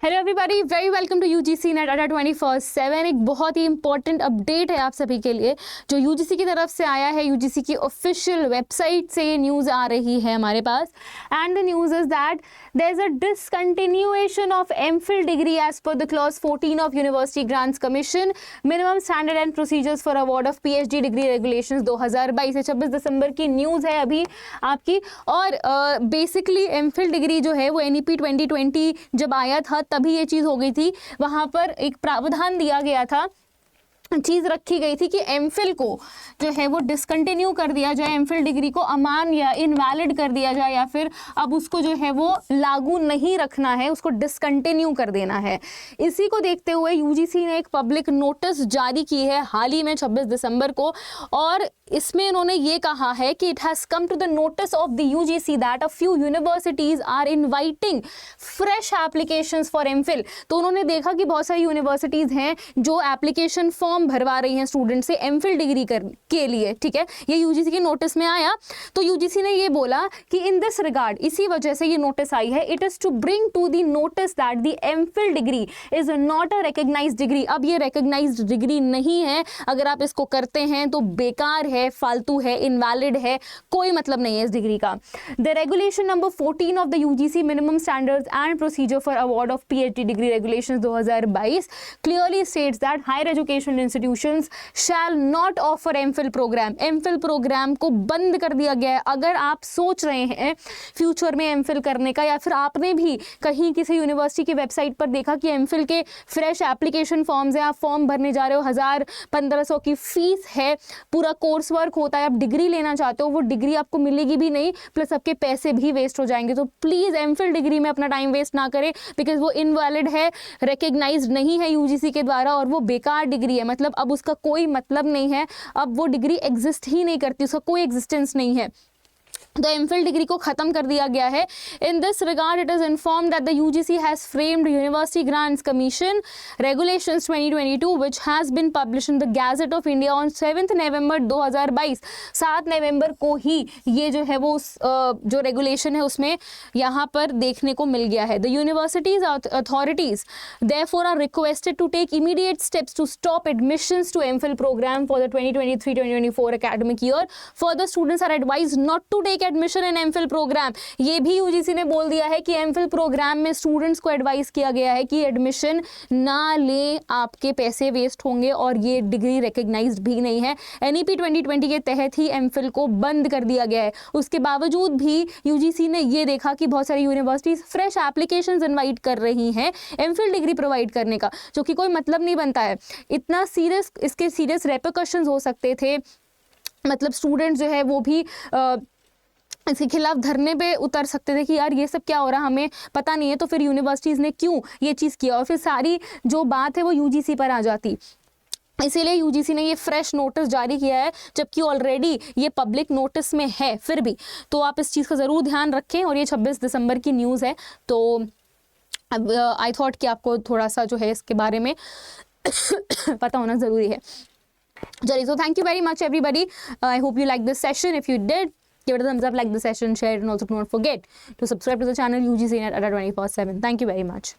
Hello everybody, very welcome to UGC NET Adda 24/7। एक बहुत ही important update है आप सभी के लिए जो यूजीसी की तरफ से आया है। यूजीसी की ऑफिशियल वेबसाइट से ये न्यूज़ आ रही है हमारे पास, and the news is that there is a discontinuation of MPhil degree as per the clause 14 of University Grants Commission minimum standard and procedures for award of PhD degree regulations 2022। 26 दिसंबर की news है अभी आपकी। और basically MPhil degree जो है वो NEP 2020 जब आया था तभी ये चीज़ हो गई थी। वहाँ पर एक प्रावधान दिया गया था, चीज़ रखी गई थी कि एमफिल को जो है वो डिसकंटिन्यू कर दिया जाए, एमफिल डिग्री को अमान्य या इनवैलिड कर दिया जाए, या फिर अब उसको जो है वो लागू नहीं रखना है, उसको डिसकंटिन्यू कर देना है। इसी को देखते हुए यूजीसी ने एक पब्लिक नोटिस जारी की है हाल ही में 26 दिसंबर को, और इसमें उन्होंने ये कहा है कि it has come to the notice of the UGC that a few universities are inviting fresh applications for MPhil. तो उन्होंने देखा कि बहुत सारी यूनिवर्सिटीज़ हैं जो एप्लीकेशन फॉर्म भरवा रही हैं स्टूडेंट से एमफिल डिग्री के लिए, ठीक है। ये यूजीसी के नोटिस में आया, तो यूजीसी ने ये बोला कि इन दिस रिगार्ड, इसी वजह से ये नोटिस आई है, it is to bring to the notice that the MPhil degree is not a recognised degree. अब ये रिकग्नाइज्ड डिग्री नहीं है, अगर आप इसको करते हैं तो बेकार है, फालतू है, इनवैलिड है, कोई मतलब नहीं है इस डिग्री का। The regulation number 14 of the UGC minimum standards and procedure for award of PhD degree regulations 2022 clearly states that higher education institutions shall not offer MPhil programme. MPhil programme को बंद कर दिया गया है। अगर आप सोच रहे हैं फ्यूचर में एमफिल करने का, या फिर आपने भी कहीं किसी यूनिवर्सिटी की वेबसाइट पर देखा कि एमफिल के फ्रेश एप्लीकेशन फॉर्म्स हैं, आप फॉर्म भरने जा रहे हो, 1000-1500 की फीस है, पूरा कोर्स वर्क होता है, आप डिग्री लेना चाहते हो, वो डिग्री आपको मिलेगी भी नहीं, प्लस आपके पैसे भी वेस्ट हो जाएंगे। तो प्लीज़ एमफिल डिग्री में अपना टाइम वेस्ट ना करें, बिकॉज वो इनवैलिड है, रिकग्नाइज्ड नहीं है यूजीसी के द्वारा, और वो बेकार डिग्री है। मतलब अब उसका कोई मतलब नहीं है, अब वो डिग्री एग्जिस्ट ही नहीं करती, उसका कोई एग्जिस्टेंस नहीं है। तो एमफिल डिग्री को ख़त्म कर दिया गया है। In this regard it is informed that the UGC has framed university Grants commission regulations 2022 which has been publish in the gadget of India on 7 नवंबर 2022। 7 नवंबर को ही ये जो है वो जो रेगुलेशन है उसमें यहाँ पर देखने को मिल गया है। The universities authorities therefore are requested to take immediate steps to stop admissions to MPhil programme for the 2023-2024 academic year. Further, students are advised not to take admission in MPhil programme. ये भी UGC ने बोल दिया है कि MPhil programme में students को advise किया गया है कि एडमिशन ना लें, आपके पैसे वेस्ट होंगे और ये डिग्री रिकग्नाइज्ड भी नहीं है। एनईपी 2020 के तहत ही एमफिल को बंद कर दिया गया है। उसके बावजूद भी यूजीसी ने ये देखा कि बहुत सारी यूनिवर्सिटीज फ्रेश एप्लीकेशंस इनवाइट कर रही हैं एमफिल डिग्री प्रोवाइड करने का, जो कि कोई मतलब नहीं बनता है। इतना सीरियस, इसके सीरियस रेपरकशंस हो सकते थे। मतलब स्टूडेंट्स जो है वो भी इसके खिलाफ धरने पे उतर सकते थे कि यार ये सब क्या हो रहा है, हमें पता नहीं है। तो फिर यूनिवर्सिटीज़ ने क्यों ये चीज़ किया, और फिर सारी जो बात है वो यूजीसी पर आ जाती। इसीलिए यूजीसी ने ये फ्रेश नोटिस जारी किया है, जबकि ऑलरेडी ये पब्लिक नोटिस में है फिर भी। तो आप इस चीज़ का ज़रूर ध्यान रखें। और ये 26 दिसंबर की न्यूज़ है, तो अब आई थॉट कि आपको थोड़ा सा जो है इसके बारे में पता होना ज़रूरी है। चलिए, so thank you very much everybody. I hope you liked this session. If you did, give it a thumbs up, like the session, share it, and also do not forget to subscribe to the channel UGC Net Adda 24/7. Thank you very much.